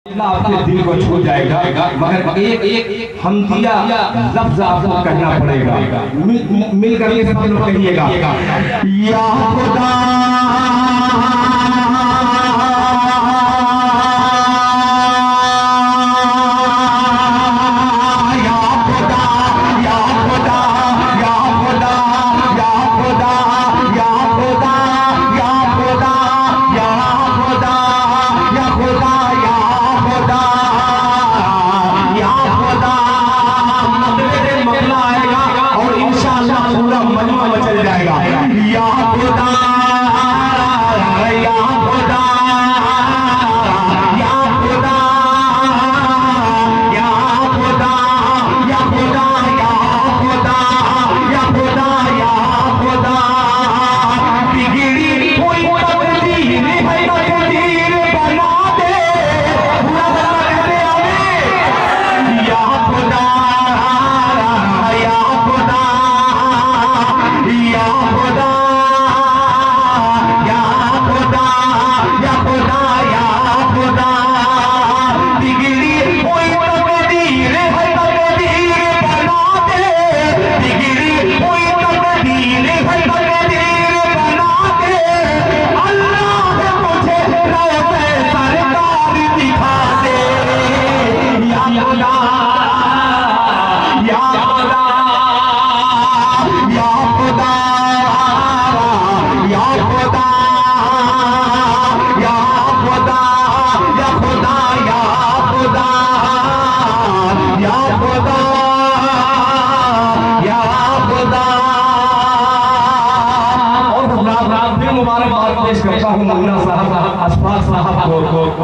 आपके दिल को छू जाएगा, मगर एक हमदिया लफ्ज आपको कहना पड़ेगा। मिल करके सब लोग कहिएगा, या खुदा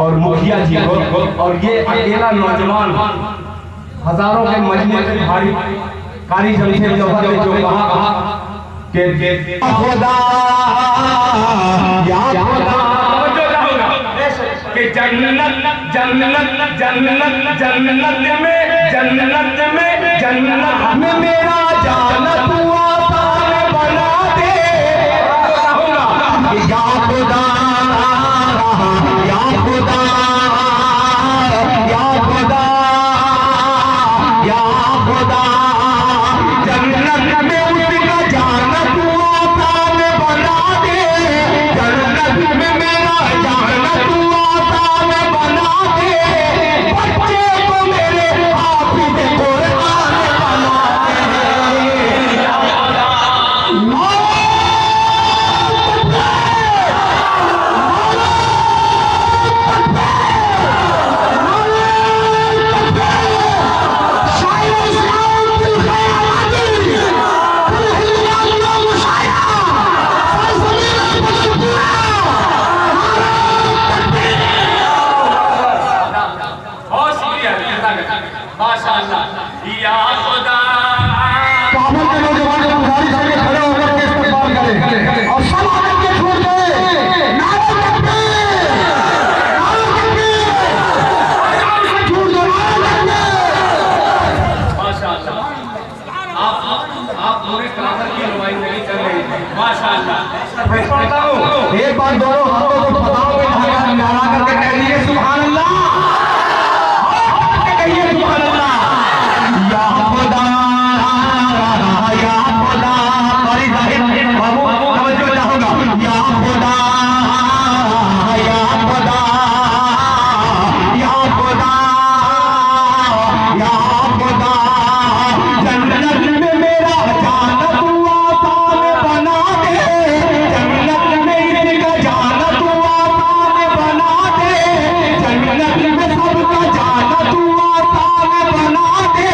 और मुखिया जी को और ये अकेला नौजवान हजारों के मजमे से भारी कारी जमशेद जौहर ने जो कहा कि खुदा या खुदा कि जन्नत जन्नत जन्नत जन्नत में मेरा जाना तू आसान बना दे। या खुदा एक बार दोनों हाथों को बताओ नारा करके कहिए सुभान अल्लाह, कहिए सुभान अल्लाह। या खुदा या खुदा बड़ी जाहिर बाबू तवज्जो चाहूंगा। या खुदा या खुदा या खुदा या खुदा जन्नत में मेरा जाना तू आसान बना दे। जन्नत में इनका जाना तू आसान बना दे। जन्नत में सबका जाना तू आसान बना दे।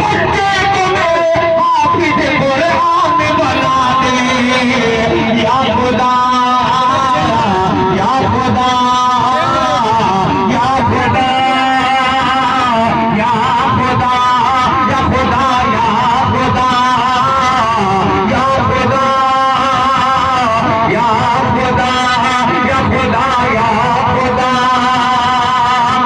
बच्चे को मेरे हाफिज़ कुरान बना दे। या खुदा या खुदा या खुदा या खुदा या खुदा या खुदा या खुदा या खुदा या खुदा या खुदा।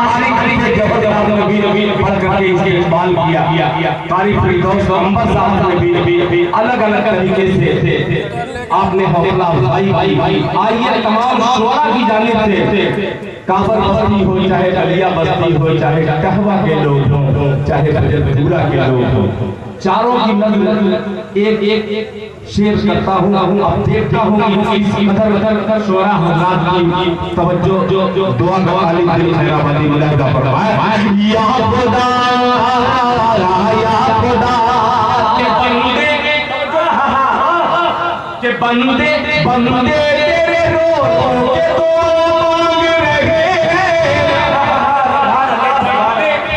कारी कारी से जबरदस्त नबी नबी पढ़ करके इसके इस्तेमाल किया। कारी फिरदौस अंबर साहब ने भी अलग अलग तरीके से आपने हौसला भाई आइए तमाम शुरा की जानिब से काबर बस्ती हो, चाहे बलिया बस्ती हो, चाहे कहवा के लोग हो, चाहे बजरपुरा के लोग हो, चारों की नज़र एक एक शेर करता हूँ। अब देखता हूँ कि इस कदर शोरा हज़रात की तवज्जो जो दुआ का अली दिल खैराबादी मुलाहिदा फरमाए। या खुदा के बंदे बंदे तेरे रो के तो मांग रहे हैं,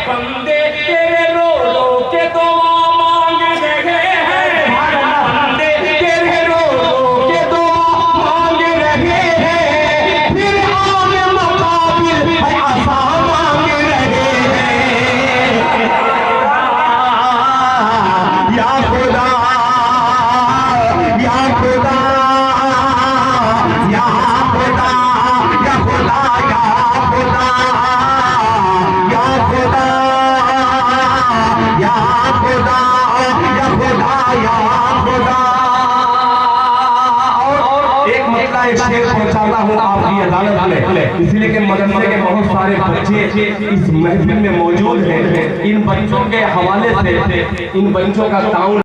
बंदे तेरे रो के तो मांग रहे हैं, बंदे तेरे रो के तो मांग रहे हैं, फिर आगे मुकाबिल आसा मांग रहे हैं। या खुदा या खुदा या खुदा या खुदा या खुदा या खुदा या खुदा या खुदा या खुदा। और एक मतलब एक शेर पहुंचाता हूँ आपकी अदालत में, इसलिए कि मदरसे के बहुत सारे बच्चे इस महफिल में मौजूद हैं। इन बच्चों के हवाले से इन बच्चों का ताउन